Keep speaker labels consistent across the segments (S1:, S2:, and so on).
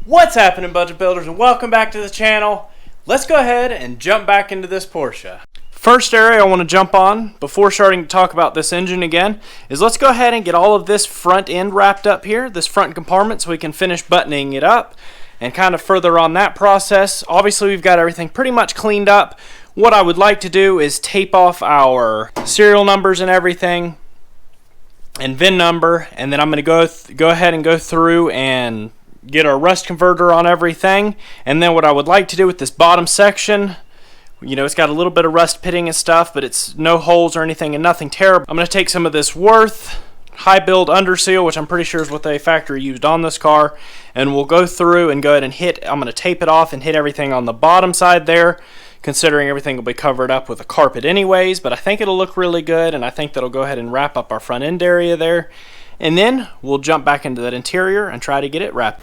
S1: What's happening, budget builders, and welcome back to the channel. Let's go ahead and jump back into this Porsche. First area I want to jump on before starting to talk about this engine again is let's go ahead and get all of this front end wrapped up here, this front compartment, so we can finish buttoning it up and kind of further on that process. Obviously we've got everything pretty much cleaned up. What I would like to do is tape off our serial numbers and everything and VIN number, and then I'm going to go ahead and go through and get our rust converter on everything. And then what I would like to do with this bottom section, you know, it's got a little bit of rust pitting and stuff, but it's no holes or anything and nothing terrible. I'm going to take some of this Worth high build under seal, which I'm pretty sure is what they factory used on this car, and we'll go through and go ahead and I'm going to tape it off and hit everything on the bottom side there, considering everything will be covered up with a carpet anyways, but I think it'll look really good, and I think that'll go ahead and wrap up our front end area there. And then we'll jump back into that interior and try to get it wrapped.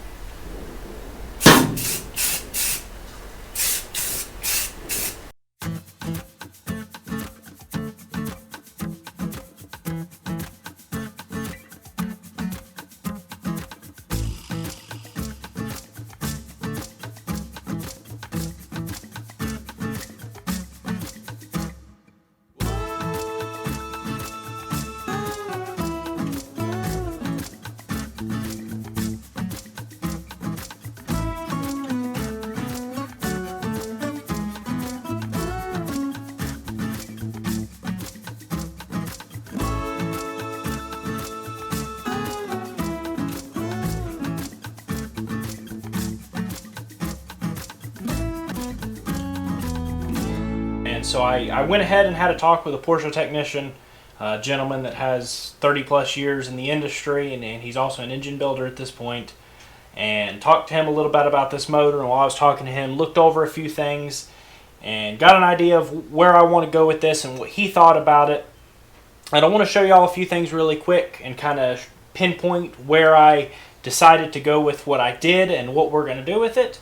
S1: So I went ahead and had a talk with a Porsche technician, a gentleman that has 30 plus years in the industry, and he's also an engine builder at this point, and talked to him a little bit about this motor. And while I was talking to him, looked over a few things and got an idea of where I want to go with this and what he thought about it. And I want to show y'all a few things really quick and kind of pinpoint where I decided to go with what I did and what we're going to do with it.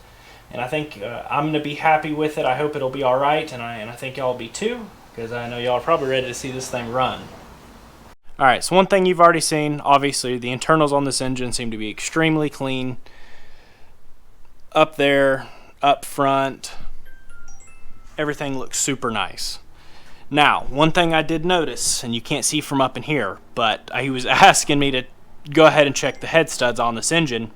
S1: And I think I'm going to be happy with it. I hope it'll be all right, and I think y'all will be too, because I know y'all are probably ready to see this thing run. All right, so one thing you've already seen, obviously, the internals on this engine seem to be extremely clean. Up there, up front, everything looks super nice. Now, one thing I did notice, and you can't see from up in here, but he was asking me to go ahead and check the head studs on this engine.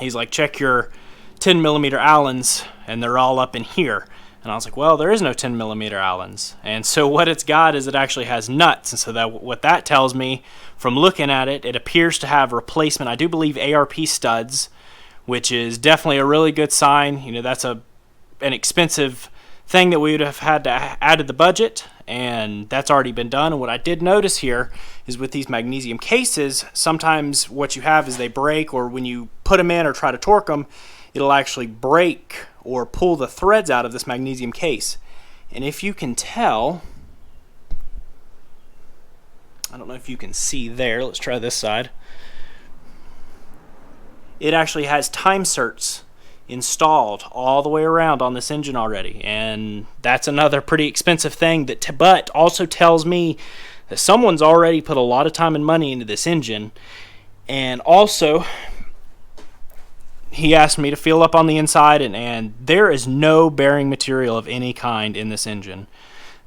S1: He's like, check your 10 millimeter Allens, and they're all up in here. And I was like, well, there is no 10 millimeter Allens. And so what it's got is it actually has nuts. And so that what that tells me from looking at it, it appears to have replacement, I do believe, ARP studs, which is definitely a really good sign. You know, that's an expensive thing that we would have had to add to the budget, and that's already been done. And what I did notice here is with these magnesium cases, sometimes what you have is they break, or when you put them in or try to torque them, it'll actually break or pull the threads out of this magnesium case. And if you can tell, I don't know if you can see there, let's try this side. It actually has time certs installed all the way around on this engine already, and that's another pretty expensive thing, but also tells me that someone's already put a lot of time and money into this engine. And also, he asked me to feel up on the inside, and there is no bearing material of any kind in this engine.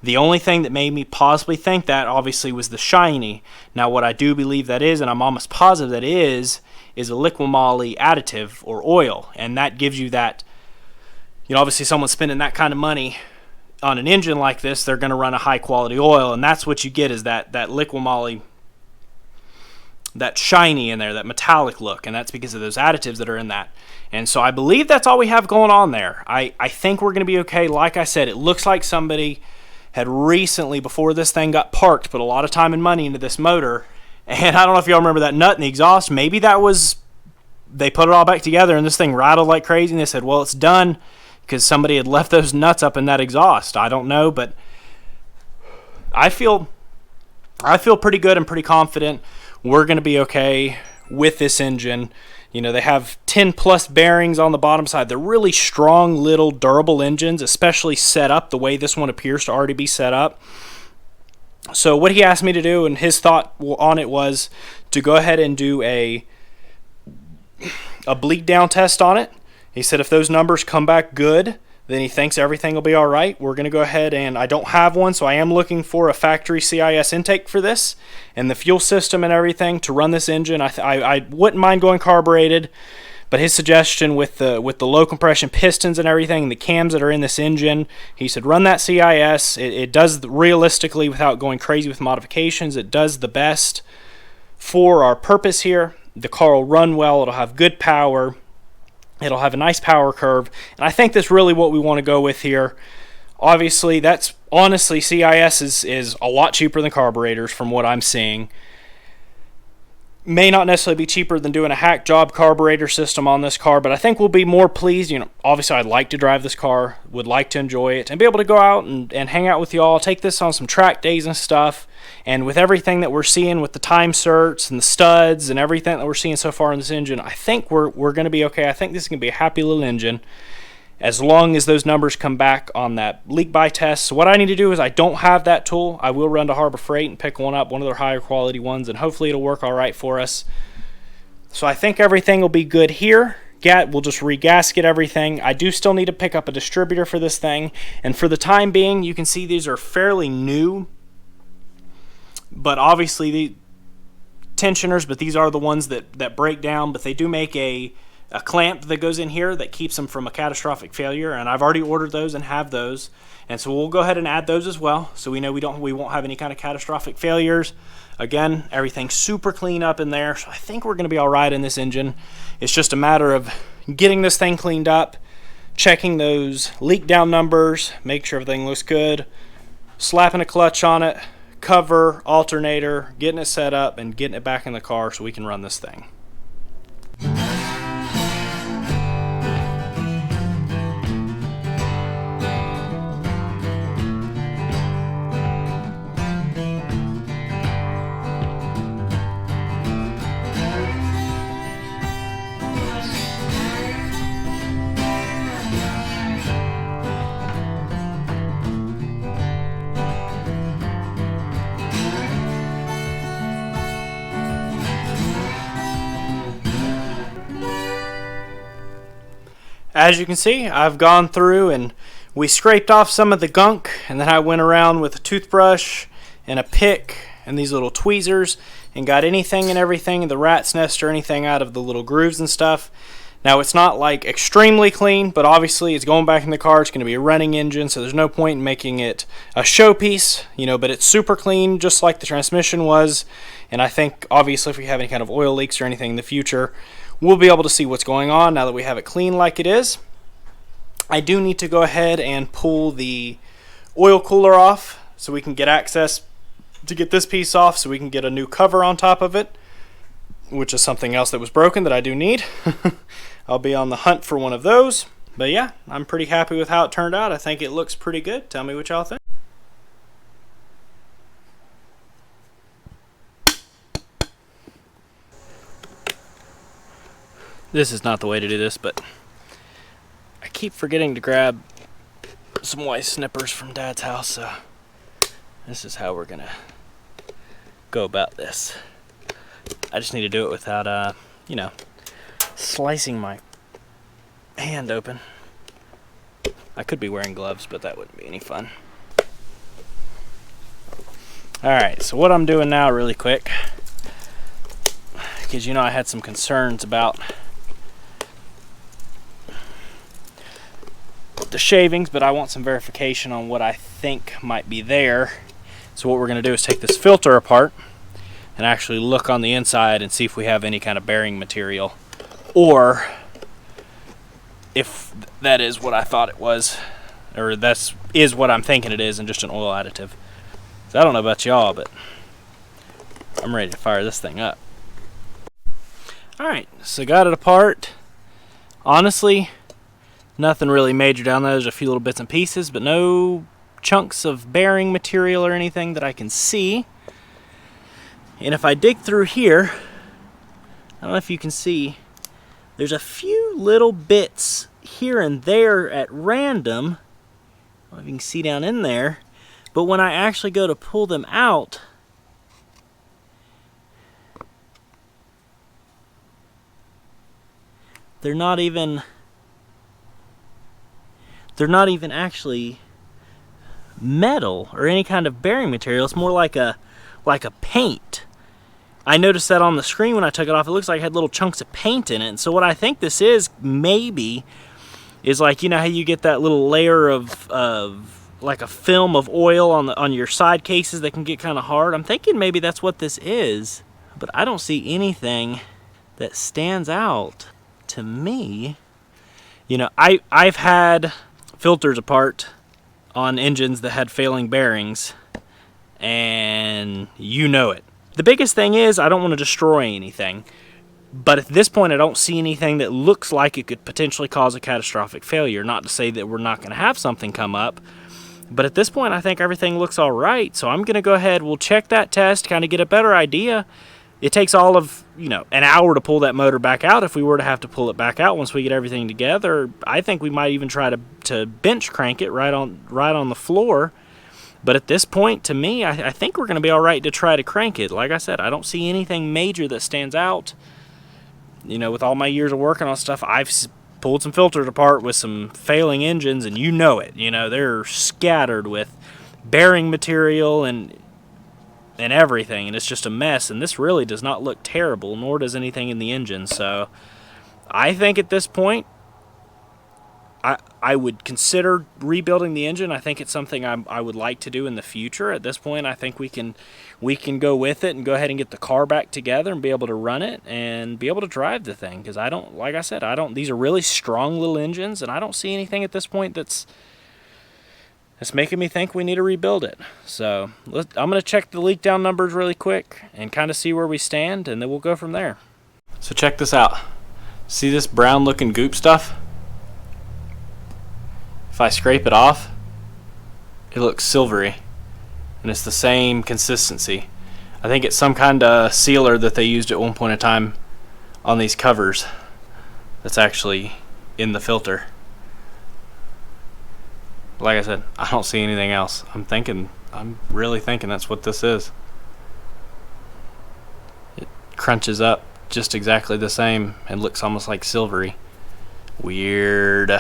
S1: The only thing that made me possibly think that, obviously, was the shiny. Now, what I do believe that is, and I'm almost positive that is a liquid-moly additive or oil, and that gives you that, you know, obviously someone's spending that kind of money on an engine like this, they're going to run a high-quality oil, and that's what you get is that liquid-moly, that shiny in there, that metallic look, and that's because of those additives that are in that. And so I believe that's all we have going on there. I think we're going to be okay. Like I said, it looks like somebody had recently, before this thing got parked, put a lot of time and money into this motor. And I don't know if y'all remember that nut in the exhaust. Maybe that was, they put it all back together and this thing rattled like crazy, and they said, well, it's done because somebody had left those nuts up in that exhaust. I don't know, but I feel pretty good and pretty confident we're going to be okay with this engine. You know, they have 10 plus bearings on the bottom side. They're really strong little durable engines, especially set up the way this one appears to already be set up. So what he asked me to do, and his thought on it was to go ahead and do a bleed down test on it. He said if those numbers come back good, then he thinks everything will be all right. We're going to go ahead, and I don't have one, so I am looking for a factory CIS intake for this and the fuel system and everything to run this engine. I wouldn't mind going carbureted, but his suggestion with the low compression pistons and everything, the cams that are in this engine, he said run that CIS. It does realistically, without going crazy with modifications, it does the best for our purpose here. The car will run well. It'll have good power. It'll have a nice power curve, and I think that's really what we want to go with here. Obviously, CIS is a lot cheaper than carburetors from what I'm seeing. May not necessarily be cheaper than doing a hack job carburetor system on this car, but I think we'll be more pleased. Obviously I'd like to drive this car, would like to enjoy it, and be able to go out and hang out with y'all, take this on some track days and stuff. And with everything that we're seeing with the time certs and the studs and everything that we're seeing so far in this engine, I think we're going to be okay. I think this is going to be a happy little engine as long as those numbers come back on that leak by test. So what I need to do is, I don't have that tool. I will run to Harbor Freight and pick one up, one of their higher quality ones, and hopefully it'll work all right for us. So I think everything will be good here. We'll just re-gasket everything. I do still need to pick up a distributor for this thing, and for the time being, you can see these are fairly new, but obviously the tensioners, but these are the ones that break down, but they do make a clamp that goes in here that keeps them from a catastrophic failure, and I've already ordered those and have those, and so we'll go ahead and add those as well, so we know we won't have any kind of catastrophic failures. Again, everything's super clean up in there, so I think we're going to be all right in this engine. It's just a matter of getting this thing cleaned up, checking those leak down numbers, make sure everything looks good, slapping a clutch on it, cover, alternator, getting it set up, and getting it back in the car so we can run this thing. As you can see, I've gone through and we scraped off some of the gunk, and then I went around with a toothbrush and a pick and these little tweezers and got anything and everything, the rat's nest or anything, out of the little grooves and stuff. Now, it's not like extremely clean, but obviously it's going back in the car. It's going to be a running engine, so there's no point in making it a showpiece, but it's super clean, just like the transmission was. And I think, obviously, if we have any kind of oil leaks or anything in the future, we'll be able to see what's going on now that we have it clean like it is. I do need to go ahead and pull the oil cooler off so we can get access to get this piece off, so we can get a new cover on top of it, which is something else that was broken that I do need. I'll be on the hunt for one of those. But yeah, I'm pretty happy with how it turned out. I think it looks pretty good. Tell me what y'all think. This is not the way to do this, but I keep forgetting to grab some white snippers from Dad's house, so this is how we're gonna go about this. I just need to do it without, slicing my hand open. I could be wearing gloves, but that wouldn't be any fun. Alright, so what I'm doing now really quick, because I had some concerns about the shavings, but I want some verification on what I think might be there. So what we're going to do is take this filter apart and actually look on the inside and see if we have any kind of bearing material, or if that is what I thought it was, or is what I'm thinking it is, and just an oil additive. So I don't know about y'all, but I'm ready to fire this thing up. Alright, so got it apart. Honestly, nothing really major down there. There's a few little bits and pieces, but no chunks of bearing material or anything that I can see. And if I dig through here, I don't know if you can see, there's a few little bits here and there at random. I don't know if you can see down in there, but when I actually go to pull them out, they're not even actually metal or any kind of bearing material. It's more like a paint. I noticed that on the screen when I took it off. It looks like it had little chunks of paint in it. And so what I think this is, maybe, is like, you know how you get that little layer of like a film of oil on your side cases that can get kind of hard. I'm thinking maybe that's what this is, but I don't see anything that stands out to me. You know, I've had filters apart on engines that had failing bearings, and you know it. The biggest thing is I don't want to destroy anything, but at this point I don't see anything that looks like it could potentially cause a catastrophic failure. Not to say that we're not going to have something come up, but at this point I think everything looks all right. So I'm going to go ahead, we'll check that test, kind of get a better idea. It takes all of, you know, an hour to pull that motor back out if we were to have to pull it back out once we get everything together. I think we might even try to bench crank it right on the floor. But at this point, to me, I think we're going to be all right to try to crank it. Like I said, I don't see anything major that stands out. You know, with all my years of working on stuff, I've pulled some filters apart with some failing engines, and you know it. You know, they're scattered with bearing material and everything, and it's just a mess. And this really does not look terrible, nor does anything in the engine. So I think at this point, I would consider rebuilding the engine. I think it's something I would like to do in the future. At this point, I think we can go with it and go ahead and get the car back together and be able to run it and be able to drive the thing. Because I don't, like I said, these are really strong little engines, and I don't see anything at this point that's making me think we need to rebuild it. So I'm going to check the leak down numbers really quick and kind of see where we stand, and then we'll go from there. So check this out. See this brown looking goop stuff? If I scrape it off, it looks silvery, and it's the same consistency. I think it's some kind of sealer that they used at one point in time on these covers that's actually in the filter. Like I said, I don't see anything else. I'm really thinking that's what this is. It crunches up just exactly the same and looks almost like silvery. Weird.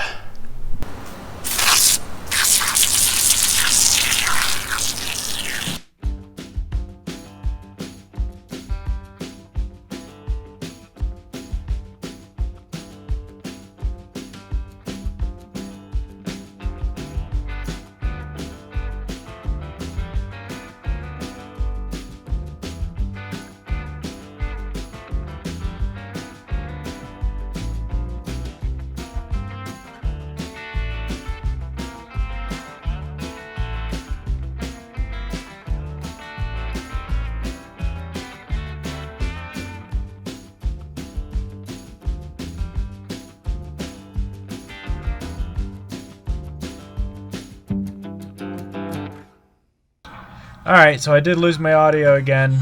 S1: Alright, so I did lose my audio again.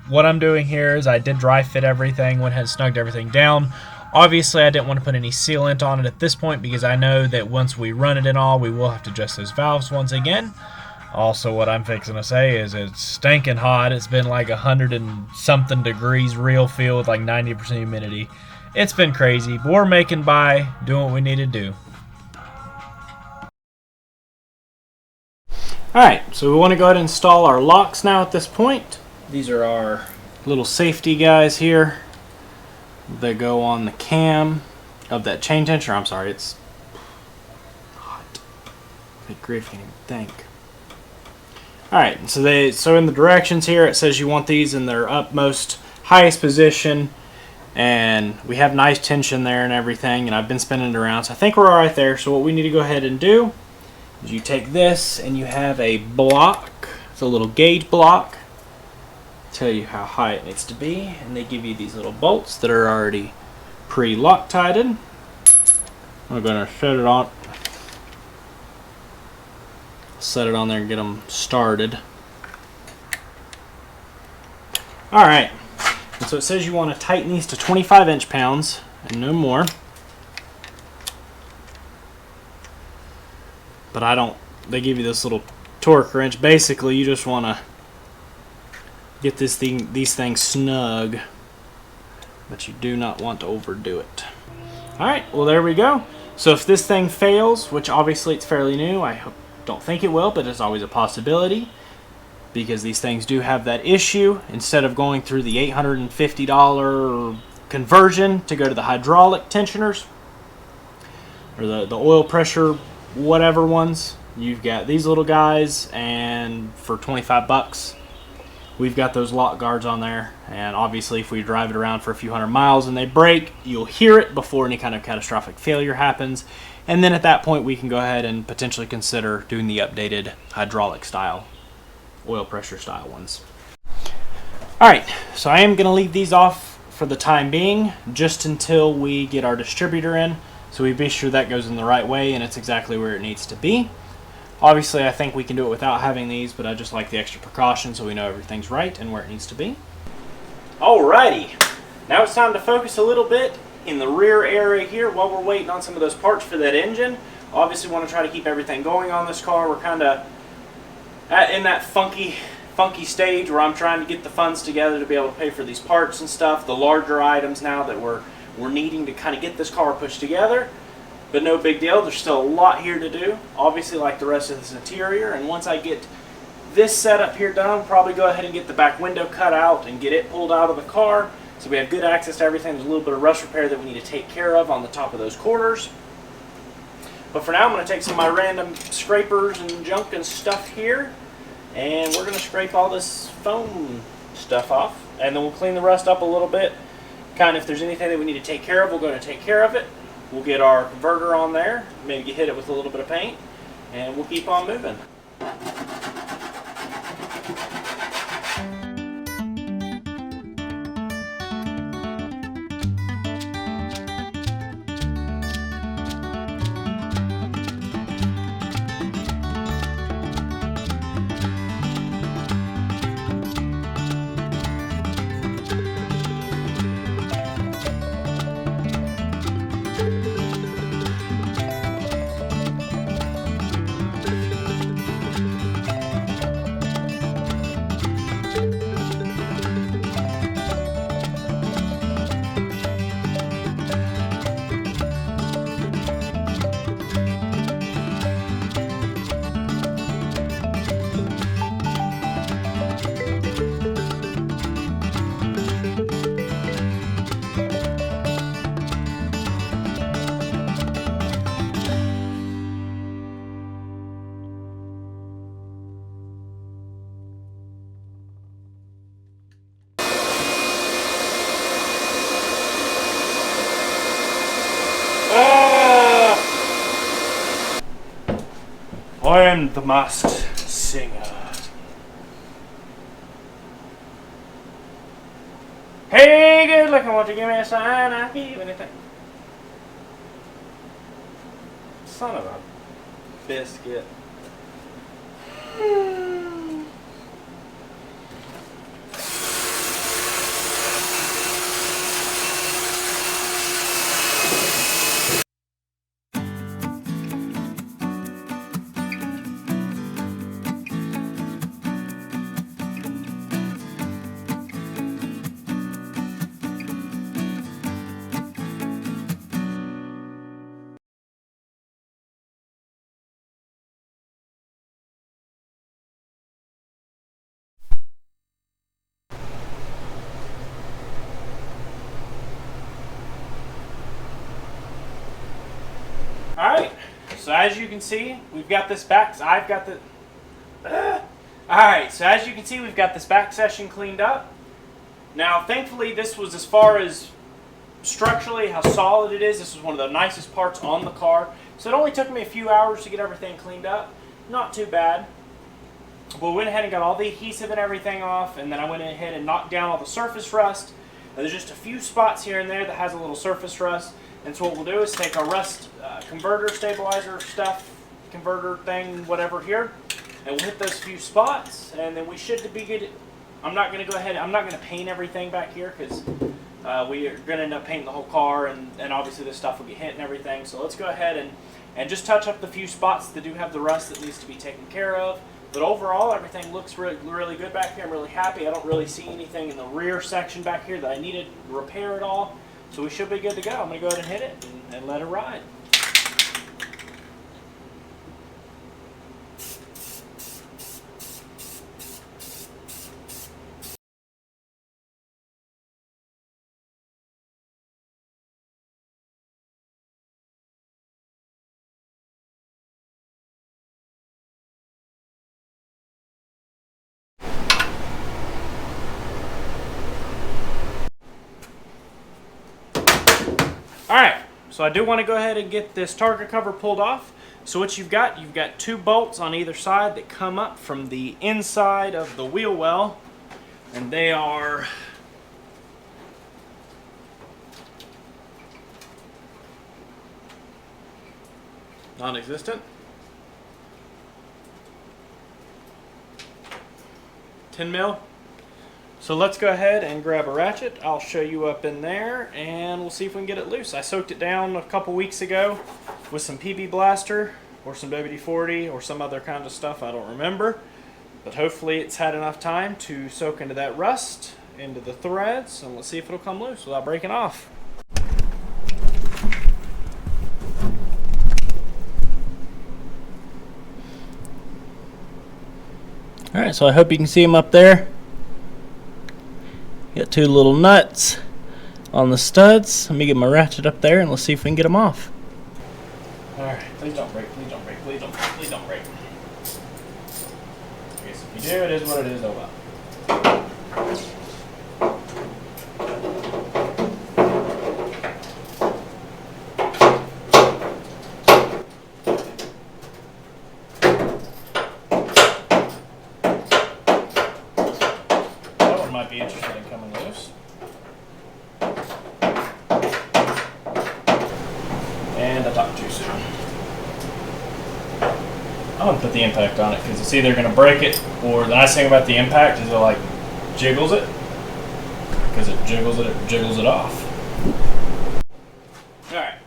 S1: What I'm doing here is I did dry fit everything, went ahead and snugged everything down. Obviously, I didn't want to put any sealant on it at this point because I know that once we run it and all, we will have to adjust those valves once again. Also, what I'm fixing to say is it's stinking hot. It's been like 100 and something degrees real feel with like 90% humidity. It's been crazy, but we're making by, doing what we need to do. Alright, so we want to go ahead and install our locks now at this point. These are our little safety guys here. They go on the cam of that chain tensioner. I'm sorry, it's hot. Good grief, I can't even think. Alright, so in the directions here it says you want these in their utmost highest position, and we have nice tension there and everything, and I've been spinning it around, so I think we're alright there. So what we need to go ahead and do is you take this and you have a block. It's a little gauge block. Tell you how high it needs to be, and they give you these little bolts that are already pre-Loctited. I'm going to set it on there and get them started. Alright, and so it says you want to tighten these to 25 inch-pounds and no more. But I don't, they give you this little torque wrench. Basically, you just want to get these things snug but you do not want to overdo it. Alright, well there we go. So if this thing fails, which obviously it's fairly new, don't think it will, but it's always a possibility, because these things do have that issue. Instead of going through the $850 conversion to go to the hydraulic tensioners, or the oil pressure whatever ones, you've got these little guys, and for 25 bucks we've got those lock guards on there. And obviously if we drive it around for a few hundred miles and they break, you'll hear it before any kind of catastrophic failure happens. And then at that point we can go ahead and potentially consider doing the updated hydraulic style, oil pressure style ones. Alright, so I am going to leave these off for the time being, just until we get our distributor in, so we be sure that goes in the right way and it's exactly where it needs to be. Obviously I think we can do it without having these, but I just like the extra precaution so we know everything's right and where it needs to be. Alrighty, now it's time to focus a little bit in the rear area here while we're waiting on some of those parts for that engine. Obviously want to try to keep everything going on this car. We're kind of in that funky stage where I'm trying to get the funds together to be able to pay for these parts and stuff, the larger items now that we're needing to kind of get this car pushed together. But no big deal, there's still a lot here to do, obviously, like the rest of this interior. And once I get this setup here done, I'll probably go ahead and get the back window cut out and get it pulled out of the car, so we have good access to everything. There's a little bit of rust repair that we need to take care of on the top of those quarters. But for now, I'm going to take some of my random scrapers and junk and stuff here, and we're going to scrape all this foam stuff off, and then we'll clean the rust up a little bit. Kind of if there's anything that we need to take care of, we're going to take care of it. We'll get our converter on there, maybe hit it with a little bit of paint, and we'll keep on moving. I am the masked singer. Hey, good looking, won't you give me a sign? I'll give you anything. Son of a biscuit. Alright, so as you can see, we've got this back, Alright, so as you can see, we've got this back section cleaned up. Now, thankfully, this was as far as structurally, how solid it is. This was one of the nicest parts on the car. So it only took me a few hours to get everything cleaned up. Not too bad. But we went ahead and got all the adhesive and everything off, and then I went ahead and knocked down all the surface rust. Now, there's just a few spots here and there that has a little surface rust. And so what we'll do is take our rust converter, stabilizer stuff, converter thing, whatever here, and we'll hit those few spots, and then we should be good. I'm not going to paint everything back here, because we are going to end up painting the whole car, and obviously this stuff will get hit and everything. So let's go ahead and just touch up the few spots that do have the rust that needs to be taken care of. But overall, everything looks really good back here. I'm really happy. I don't really see anything in the rear section back here that I needed to repair at all. So we should be good to go. I'm going to go ahead and hit it and let it ride. Alright, so I do want to go ahead and get this Targa cover pulled off. So what you've got two bolts on either side that come up from the inside of the wheel well. And they are non-existent. 10 mil. So let's go ahead and grab a ratchet. I'll show you up in there and we'll see if we can get it loose. I soaked it down a couple weeks ago with some PB Blaster or some WD-40 or some other kind of stuff, I don't remember. But hopefully it's had enough time to soak into that rust, into the threads, and let's see if it'll come loose without breaking off. Alright, so I hope you can see them up there. Got two little nuts on the studs. Let me get my ratchet up there and let's see if we can get them off. Alright, please don't break, please don't break, please don't break, please don't break. Okay, so if you do, it is what it is, oh well. That one might be interested in coming loose. And I talked too soon. I'm going to put the impact on it because it's either going to break it, or the nice thing about the impact is it like jiggles it. Because it jiggles it off. Alright.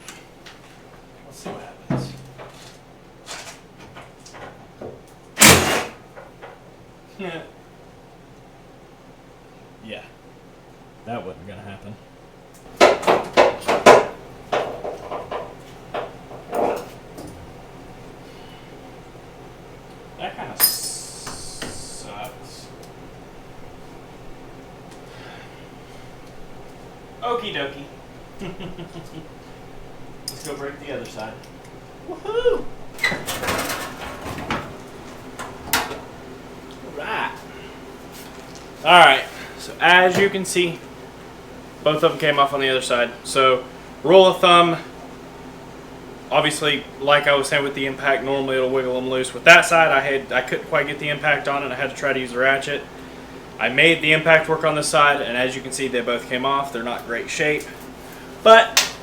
S1: Let's see what happens. Yeah. That wasn't going to happen. That kind of sucks. Okie dokie. Let's go break the other side. Woohoo! Alright. Alright, so as you can see, both of them came off on the other side. So, rule of thumb, obviously, like I was saying with the impact, normally it'll wiggle them loose. With that side, I couldn't quite get the impact on it. I had to try to use the ratchet. I made the impact work on this side, and as you can see, they both came off. They're not great shape, but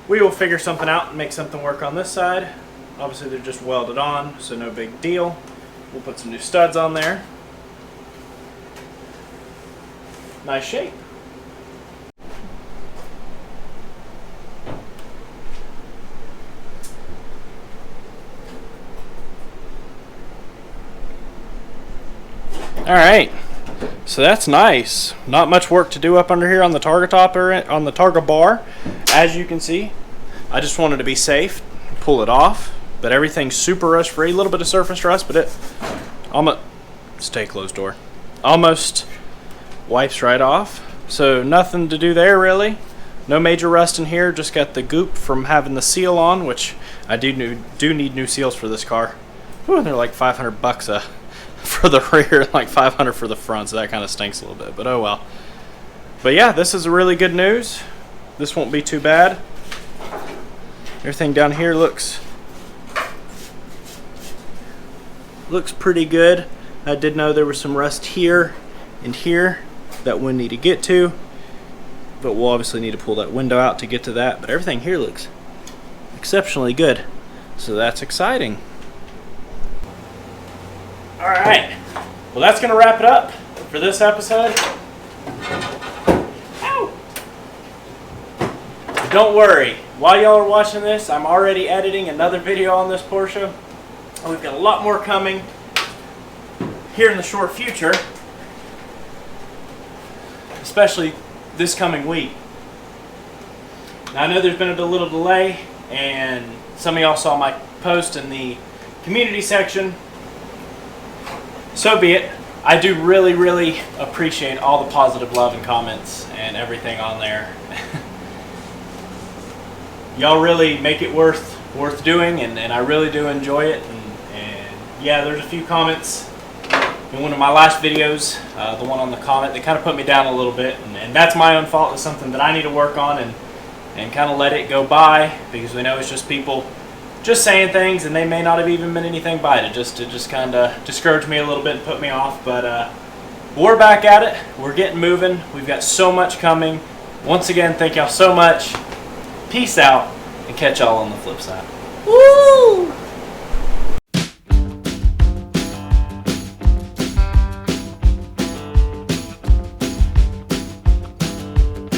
S1: we will figure something out and make something work on this side. Obviously, they're just welded on, so no big deal. We'll put some new studs on there. Nice shape. Alright, so that's nice. Not much work to do up under here on the Targa top or on the Targa bar. As you can see, I just wanted to be safe, pull it off, but everything's super rust free. A little bit of surface rust, but it almost, stay closed door, almost wipes right off. So nothing to do there really. No major rust in here, just got the goop from having the seal on, which I do need new seals for this car. Ooh, they're like $500 for the rear, like $500 for the front, so that kind of stinks a little bit, but oh well. But yeah, this is really good news. This won't be too bad. Everything down here looks pretty good. I did know there was some rust here and here that we'll need to get to, but we'll obviously need to pull that window out to get to that, but everything here looks exceptionally good, so that's exciting. Alright, well that's going to wrap it up for this episode. Ow! Don't worry, while y'all are watching this, I'm already editing another video on this Porsche. We've got a lot more coming here in the short future, especially this coming week. Now, I know there's been a little delay, and some of y'all saw my post in the community section. So be it. I do really, really appreciate all the positive love and comments and everything on there. Y'all really make it worth doing, and I really do enjoy it. And yeah, there's a few comments in one of my last videos, the one on the comment, that kind of put me down a little bit, and that's my own fault. It's something that I need to work on and kind of let it go by, because we know it's just people just saying things, and they may not have even been anything by it, to just kind of discourage me a little bit and put me off. But we're back at it. We're getting moving. We've got so much coming. Once again, thank y'all so much. Peace out, and catch y'all on the flip side.
S2: Woo!